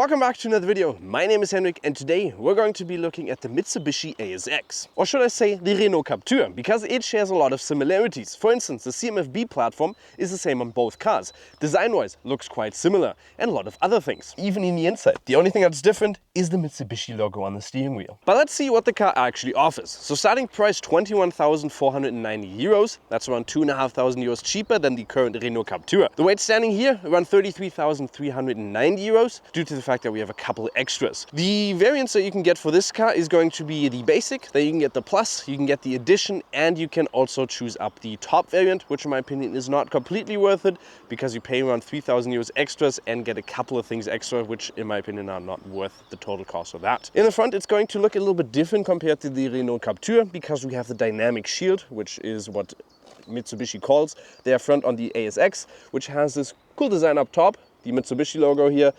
Welcome back to another video. My name is Henrik and today we're going to be looking at the Mitsubishi ASX. Or should I say the Renault Captur, because it shares a lot of similarities. For instance, the CMF-B platform is the same on both cars. Design-wise, looks quite similar, and a lot of other things. Even in the inside. The only thing that's different is the Mitsubishi logo on the steering wheel. But let's see what the car actually offers. So starting price 21,490 euros. That's around 2,500 euros cheaper than the current Renault Captur. The weight standing here around 33,390 euros due to the fact that we have a couple of extras. The variants that you can get for this car is going to be the basic, then you can get the plus, you can get the edition, and you can also choose up the top variant, which in my opinion is not completely worth it because you pay around 3,000 euros extras and get a couple of things extra, which in my opinion are not worth the total cost of that. In the front, it's going to look a little bit different compared to the Renault Captur because we have the dynamic shield, which is what Mitsubishi calls their front on the ASX, which has this cool design up top, the Mitsubishi logo here,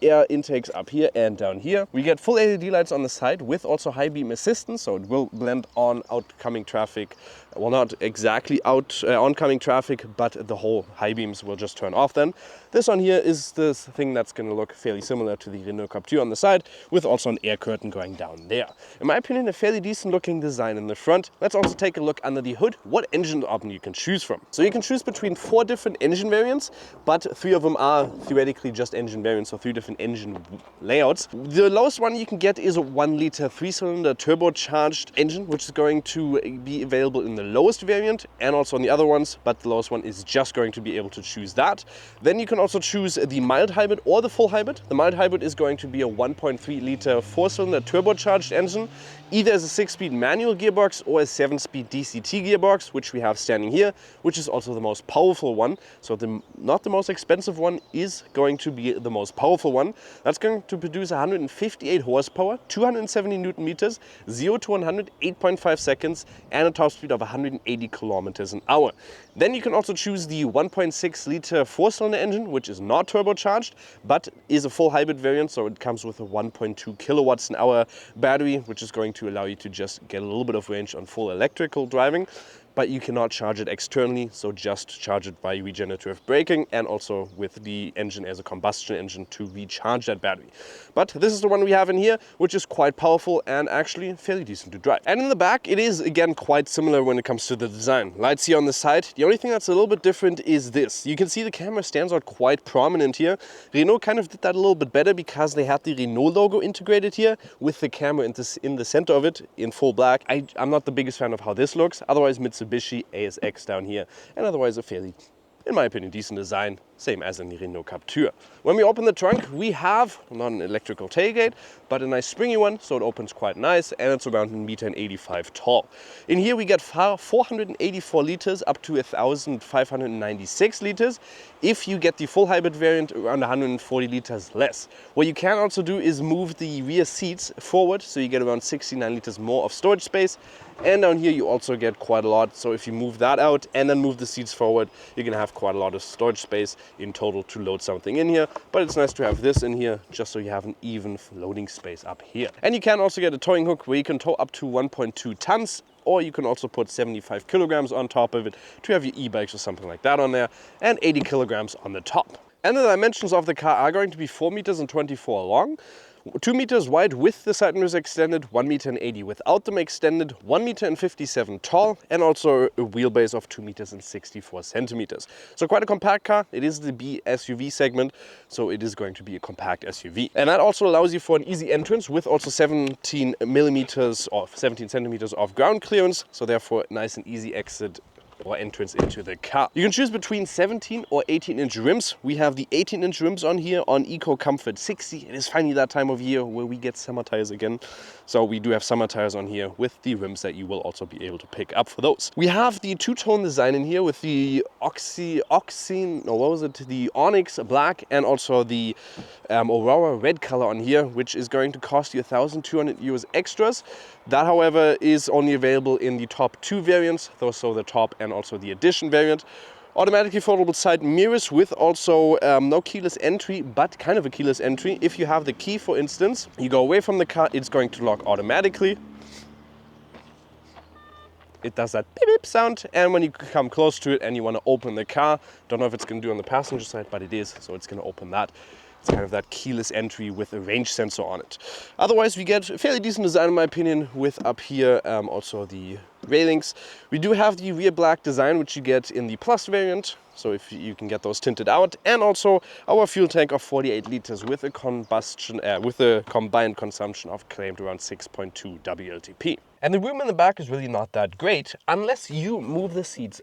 air intakes up here and down here. We get full LED lights on the side with also high beam assistance, so it will blend on outcoming traffic. Well, not exactly oncoming traffic, but the whole high beams will just turn off then. This one here is this thing that's going to look fairly similar to the Renault Captur on the side, with also an air curtain going down there. In my opinion, a fairly decent looking design in the front. Let's also take a look under the hood, what engine option you can choose from. So you can choose between 4 different engine variants, but 3 of them are theoretically just engine variants, so 3 different engine layouts. The lowest one you can get is a 1-liter 3-cylinder turbocharged engine, which is going to be available in the lowest variant and also on the other ones, but the lowest one is just going to be able to choose that. Then you can also choose the mild hybrid or the full hybrid. The mild hybrid is going to be a 1.3-liter 4-cylinder turbocharged engine, either as a 6-speed manual gearbox or a 7-speed DCT gearbox, which we have standing here, which is also the most powerful one. So not the most expensive one is going to be the most powerful one. That's going to produce 158 horsepower, 270 Newton meters, 0 to 100, 8.5 seconds, and a top speed of 180 kilometers an hour. Then you can also choose the 1.6-liter 4-cylinder engine, which is not turbocharged, but is a full hybrid variant, so it comes with a 1.2 kilowatts an hour battery, which is going to allow you to just get a little bit of range on full electrical driving. But you cannot charge it externally, so just charge it by regenerative braking and also with the engine as a combustion engine to recharge that battery. But this is the one we have in here, which is quite powerful and actually fairly decent to drive. And in the back, it is again quite similar when it comes to the design. Lights here on the side. The only thing that's a little bit different is this. You can see the camera stands out quite prominent here. Renault kind of did that a little bit better because they had the Renault logo integrated here with the camera in the center of it in full black. I'm not the biggest fan of how this looks. Otherwise, Mitsubishi ASX down here, and otherwise a fairly, in my opinion, decent design, same as in the Renault Captur. When we open the trunk, we have not an electrical tailgate, but a nice springy one, so it opens quite nice, and it's around 1.85 meters tall. In here we get 484 liters up to 1,596 liters. If you get the full hybrid variant, around 140 liters less. What you can also do is move the rear seats forward, so you get around 69 liters more of storage space. And down here you also get quite a lot, so if you move that out and then move the seats forward, you're gonna have quite a lot of storage space in total to load something in here. But it's nice to have this in here just so you have an even loading space up here. And you can also get a towing hook where you can tow up to 1.2 tons, or you can also put 75 kilograms on top of it to have your e-bikes or something like that on there, and 80 kilograms on the top. And the dimensions of the car are going to be 4 meters and 24 long, 2 meters wide with the side mirrors extended, 1 meter and 80 without them extended, 1 meter and 57 tall, and also a wheelbase of 2 meters and 64 centimeters. So quite a compact car. It is the B SUV segment, so it is going to be a compact SUV. And that also allows you for an easy entrance with also 17 millimeters or 17 centimeters of ground clearance, so therefore nice and easy exit or entrance into the car. You can choose between 17 or 18-inch rims. We have the 18-inch rims on here on Eco Comfort 60. It is finally that time of year where we get summer tires again. So we do have summer tires on here with the rims that you will also be able to pick up for those. We have the two-tone design in here with the the Onyx black and also the Aurora red color on here, which is going to cost you 1,200 euros extras. That, however, is only available in the top 2 variants, so the top and also the edition variant. Automatically foldable side mirrors with also no keyless entry, but kind of a keyless entry. If you have the key, for instance, you go away from the car, it's going to lock automatically. It does that beep beep sound, and when you come close to it and you want to open the car, don't know if it's going to do on the passenger side, but it is, so it's going to open that. It's kind of that keyless entry with a range sensor on it. Otherwise, we get a fairly decent design in my opinion, with up here also the railings. We do have the rear black design, which you get in the Plus variant, so if you can get those tinted out, and also our fuel tank of 48 liters with a combined consumption of claimed around 6.2 WLTP. And the room in the back is really not that great unless you move the seats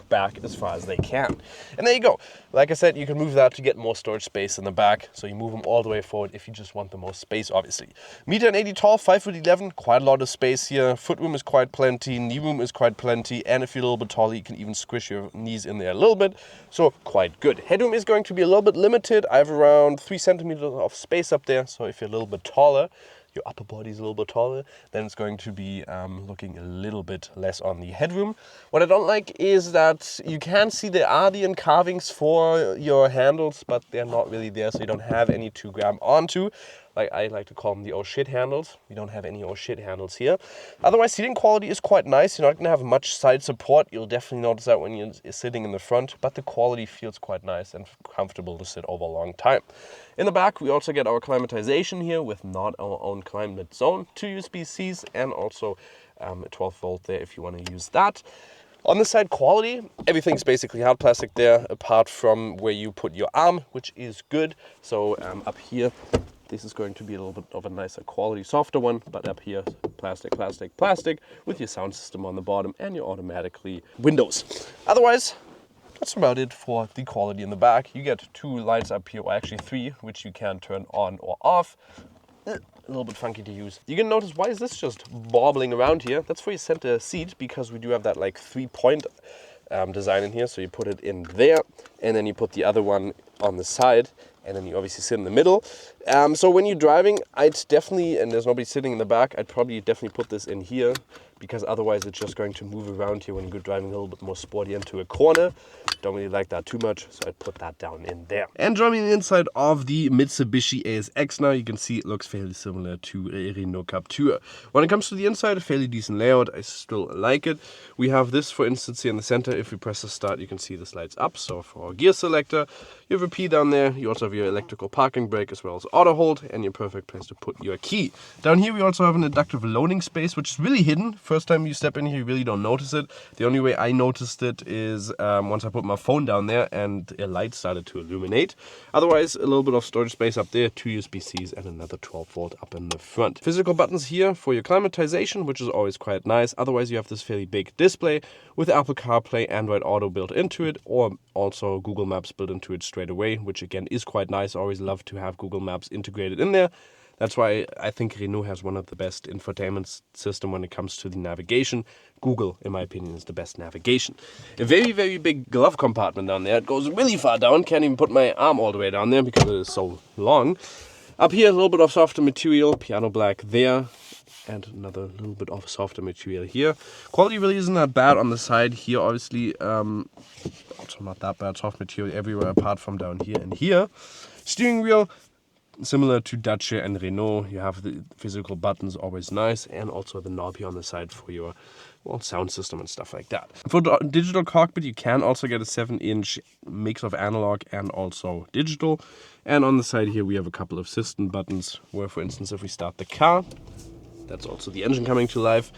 back as far as they can. And there you go. Like I said, you can move that to get more storage space in the back. So you move them all the way forward if you just want the most space, obviously. 1.80 meters tall, 5'11", quite a lot of space here. Footroom is quite plenty, knee room is quite plenty. And if you're a little bit taller, you can even squish your knees in there a little bit. So quite good. Headroom is going to be a little bit limited. I have around 3 centimeters of space up there. So if you're a little bit taller, your upper body is a little bit taller, then it's going to be looking a little bit less on the headroom. What I don't like is that you can see there are the carvings for your handles, but they're not really there, so you don't have any to grab onto. Like I like to call them the oh shit handles. We don't have any oh shit handles here. Otherwise, seating quality is quite nice. You're not going to have much side support. You'll definitely notice that when you're sitting in the front, but the quality feels quite nice and comfortable to sit over a long time. In the back, we also get our climatization here with not our own climate zone, 2 USB-Cs, and also a 12 volt there if you want to use that. On the side quality, everything's basically hard plastic there, apart from where you put your arm, which is good. So up here, this is going to be a little bit of a nicer quality, softer one, but up here, plastic, plastic, plastic, with your sound system on the bottom and your automatically windows. Otherwise, that's about it for the quality in the back. You get 2 lights up here, or actually 3, which you can turn on or off. A little bit funky to use. You can notice, why is this just bobbling around here? That's for your center seat, because we do have that like 3-point design in here. So you put it in there, and then you put the other one on the side, and then you obviously sit in the middle. So when you're driving, I'd definitely, and there's nobody sitting in the back, I'd probably definitely put this in here, because otherwise it's just going to move around here when you're driving a little bit more sporty into a corner. Don't really like that too much, so I'd put that down in there. And joining the inside of the Mitsubishi ASX now, you can see it looks fairly similar to a Renault Captur. When it comes to the inside, a fairly decent layout. I still like it. We have this, for instance, here in the center. If we press the start, you can see this lights up. So for our gear selector, you have a P down there. You also have your electrical parking brake as well as auto hold, and your perfect place to put your key. Down here, we also have an inductive loading space, which is really hidden. First time you step in here, you really don't notice it. The only way I noticed it is once I put my phone down there and a light started to illuminate. Otherwise, a little bit of storage space up there, 2 USB-Cs and another 12 volt up in the front. Physical buttons here for your climatization, which is always quite nice. Otherwise, you have this fairly big display with Apple CarPlay, Android Auto built into it, or also Google Maps built into it straight away, which again is quite nice. I always love to have Google Maps integrated in there. That's why I think Renault has one of the best infotainment system when it comes to the navigation. Google, in my opinion, is the best navigation. A very, very big glove compartment down there. It goes really far down. Can't even put my arm all the way down there because it is so long. Up here, a little bit of softer material, piano black there, and another little bit of softer material here. Quality really isn't that bad on the side here, obviously. Also not that bad, soft material everywhere apart from down here and here. Steering wheel, similar to Dacia and Renault, you have the physical buttons, always nice, and also the knob here on the side for your sound system and stuff like that. For the digital cockpit, you can also get a 7-inch mix of analog and also digital. And on the side here, we have a couple of system buttons where, for instance, if we start the car, that's also the engine coming to life.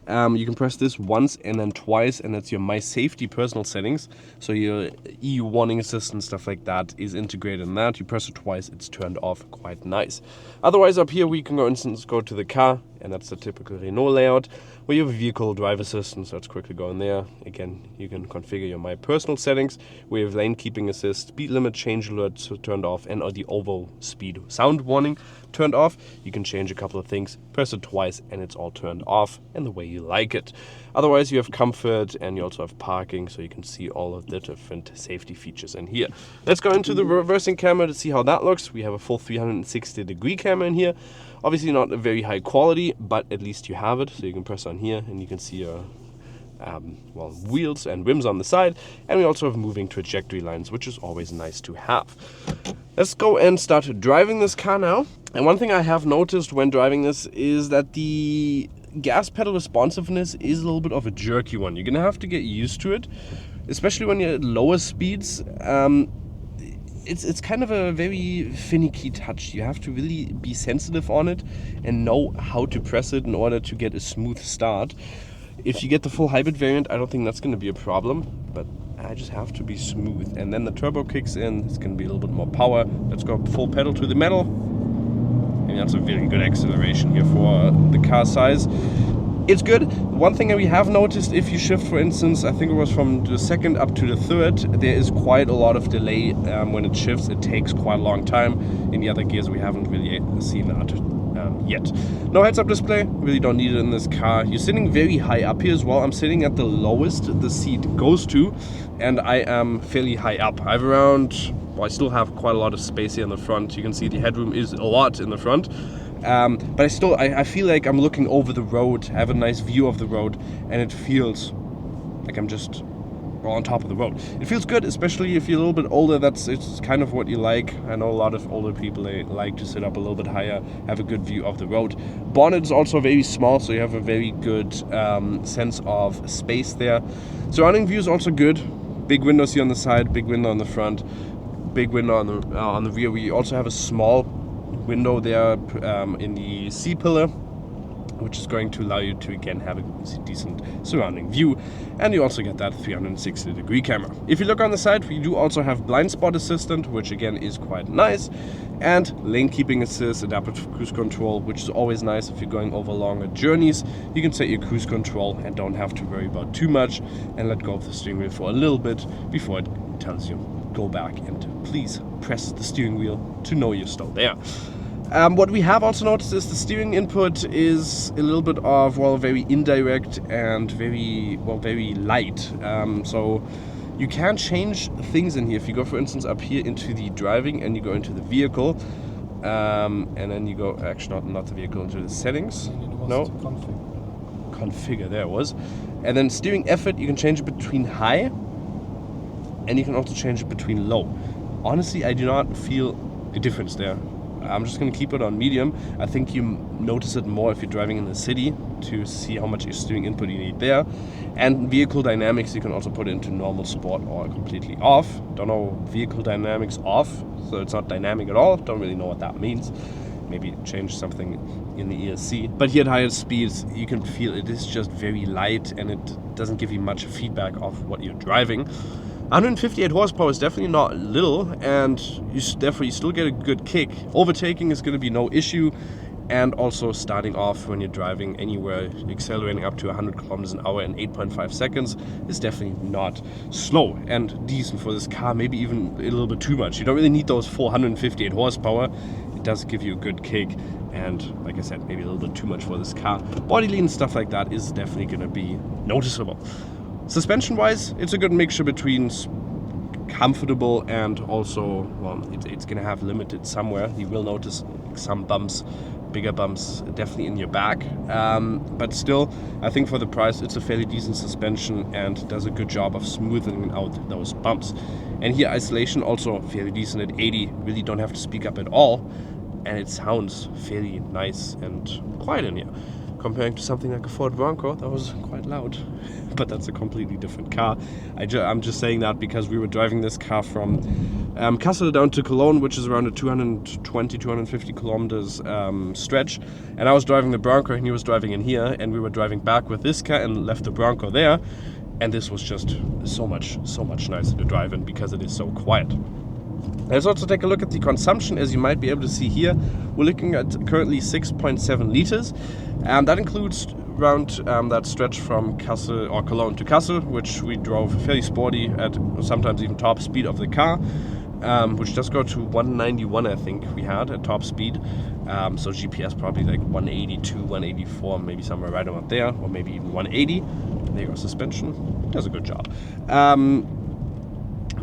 You can press this once and then twice, and that's your My Safety personal settings. So your EU warning assistant, stuff like that, is integrated in that. You press it twice, it's turned off. Quite nice. Otherwise, up here we can, for instance, go to the car, and that's the typical Renault layout, where you have a vehicle drive assistant. So let's quickly go in there. Again, you can configure your My Personal settings. We have lane keeping assist, speed limit change alert turned off, and the oval speed sound warning turned off. You can change a couple of things, press it twice, and it's all turned off, and the way you like it. Otherwise, you have comfort, and you also have parking, so you can see all of the different safety features in here. Let's go into the reversing camera to see how that looks. We have a full 360-degree camera in here. Obviously not a very high quality, but at least you have it. So you can press on here, and you can see your wheels and rims on the side. And we also have moving trajectory lines, which is always nice to have. Let's go and start driving this car now. And one thing I have noticed when driving this is that the gas pedal responsiveness is a little bit of a jerky one. You're gonna have to get used to it, especially when you're at lower speeds. it's kind of a very finicky touch. You have to really be sensitive on it and know how to press it in order to get a smooth start. If you get the full hybrid variant, I don't think that's going to be a problem, but I just have to be smooth. And then the turbo kicks in, it's going to be a little bit more power. Let's go full pedal to the metal. And that's a very good acceleration here for the car size. It's good. One thing that we have noticed, if you shift, for instance, I think it was from the second up to the third, there is quite a lot of delay when it shifts. It takes quite a long time. In the other gears, we haven't really seen that yet. No heads-up display, really don't need it in this car. You're sitting very high up here as well. I'm sitting at the lowest the seat goes to, and I am fairly high up. I have around, well, I still have quite a lot of space here in the front. You can see the headroom is a lot in the front. But I feel like I'm looking over the road. I have a nice view of the road, and it feels like I'm just on top of the road. It feels good, especially if you're a little bit older. It's kind of what you like. I know a lot of older people, they like to sit up a little bit higher, have a good view of the road. Bonnet is also very small, so you have a very good sense of space there. Surrounding view is also good. Big windows here on the side, big window on the front, big window on the rear. We also have a small window there in the C-pillar, which is going to allow you to again have a decent surrounding view, and you also get that 360-degree camera. If you look on the side, we do also have blind spot assistant, which again is quite nice, and lane keeping assist, adaptive cruise control, which is always nice if you're going over longer journeys. You can set your cruise control and don't have to worry about too much, and let go of the steering wheel for a little bit before it tells you go back and please press the steering wheel to know you're still there. What we have also noticed is the steering input is a little bit of, well, very indirect and very light. So you can change things in here. If you go, for instance, up here into the driving and you go into the vehicle, and then you go, actually not the vehicle, into the settings. No, configure, there it was. And then steering effort, you can change it between high, and you can also change it between low. Honestly, I do not feel a difference there. I'm just going to keep it on medium. I think you notice it more if you're driving in the city to see how much steering input you need there. And vehicle dynamics, you can also put it into normal, sport, or completely off. Don't know, vehicle dynamics off, so it's not dynamic at all. Don't really know what that means. Maybe change something in the ESC. But here at higher speeds, you can feel it is just very light, and it doesn't give you much feedback of what you're driving. 158 horsepower is definitely not little, and therefore you still get a good kick. Overtaking is going to be no issue, and also starting off when you're driving anywhere, accelerating up to 100 kilometers an hour in 8.5 seconds is definitely not slow and decent for this car, maybe even a little bit too much. You don't really need those 458 horsepower. It does give you a good kick, and like I said, maybe a little bit too much for this car. Body lean and stuff like that is definitely going to be noticeable. Suspension-wise, it's a good mixture between comfortable and also, well, it's going to have limited somewhere. You will notice some bumps, bigger bumps, definitely in your back. But still, I think for the price, it's a fairly decent suspension and does a good job of smoothing out those bumps. And here, isolation also fairly decent at 80. Really don't have to speak up at all. And it sounds fairly nice and quiet in here. Comparing to something like a Ford Bronco, that was quite loud. But that's a completely different car. I'm just saying that because we were driving this car from Kassel down to Cologne, which is around a 250 kilometers stretch. And I was driving the Bronco and he was driving in here, and we were driving back with this car and left the Bronco there. And this was just so much nicer to drive in because it is so quiet. Let's also take a look at the consumption. As you might be able to see here, we're looking at currently 6.7 liters. That includes around that stretch from Kassel or Cologne to Kassel, which we drove fairly sporty at sometimes even top speed of the car, which does go to 191, I think we had at top speed. So GPS probably like 182, 184, maybe somewhere right about there, or maybe even 180. There goes suspension. Does a good job.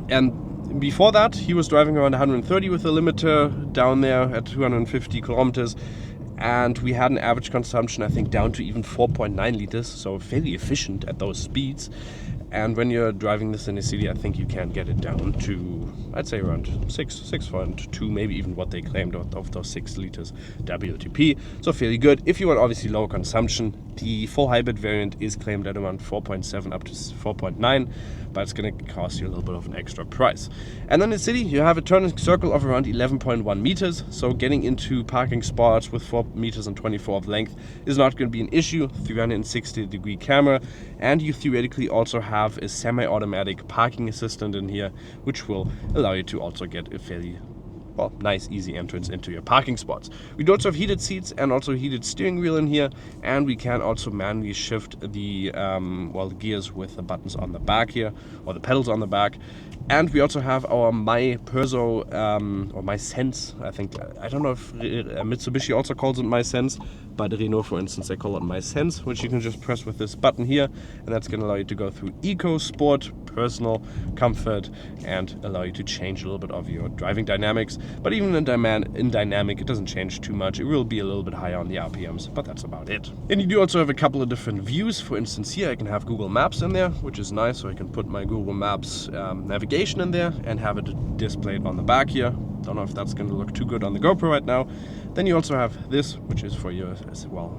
And before that, he was driving around 130 with the limiter down there at 250 kilometers. And we had an average consumption, I think, down to even 4.9 liters, so fairly efficient at those speeds. And when you're driving this in the city, I think you can get it down to I'd say around 6.2, maybe even what they claimed of those 6 liters WLTP. So fairly good. If you want obviously lower consumption, the full hybrid variant is claimed at around 4.7 up to 4.9, but it's going to cost you a little bit of an extra price. And then in the city, you have a turning circle of around 11.1 meters. So getting into parking spots with 4 meters and 24 of length is not going to be an issue. 360-degree camera, and you theoretically also have a semi-automatic parking assistant in here, which will allow you to also get a fairly nice easy entrance into your parking spots. We do also have heated seats and also heated steering wheel in here, and we can also manually shift the gears with the buttons on the back here, or the pedals on the back. And we also have our My Perso or My Sense. I don't know if Mitsubishi also calls it My Sense, but Renault, for instance, they call it My Sense, which you can just press with this button here, and that's going to allow you to go through Eco, Sport, Personal, Comfort, and allow you to change a little bit of your driving dynamics. But even in dynamic, it doesn't change too much. It will be a little bit higher on the RPMs, but that's about it. And you do also have a couple of different views. For instance, here I can have Google Maps in there, which is nice, so I can put my Google Maps navigation in there and have it displayed on the back here. Don't know if that's going to look too good on the GoPro right now. Then you also have this, which is for your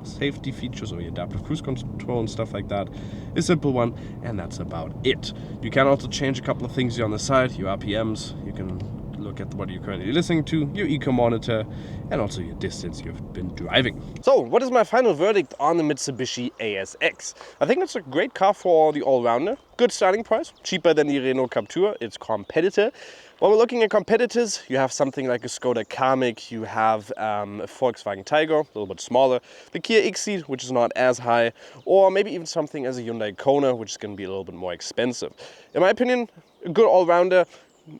safety features or your adaptive cruise control and stuff like that. A simple one, and that's about it. You can also change a couple of things here on the side, your RPMs. You can look at what you're currently listening to, your eco monitor, and also your distance you've been driving. So what is my final verdict on the Mitsubishi ASX? I think it's a great car for the all-rounder. Good starting price, cheaper than the Renault Captur. It's competitor. When we're looking at competitors, you have something like a Skoda Kamiq, you have a Volkswagen Taygo, a little bit smaller, the Kia Exceed, which is not as high, or maybe even something as a Hyundai Kona, which is going to be a little bit more expensive. In my opinion, a good all-rounder.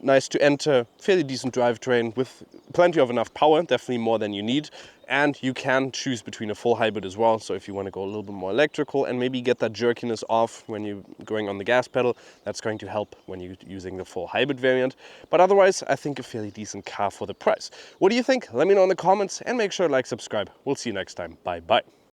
Nice to enter, fairly decent drivetrain with plenty of enough power, definitely more than you need. And you can choose between a full hybrid as well. So if you want to go a little bit more electrical and maybe get that jerkiness off when you're going on the gas pedal, that's going to help when you're using the full hybrid variant. But otherwise, I think a fairly decent car for the price. What do you think? Let me know in the comments and make sure to like, subscribe. We'll see you next time. Bye bye.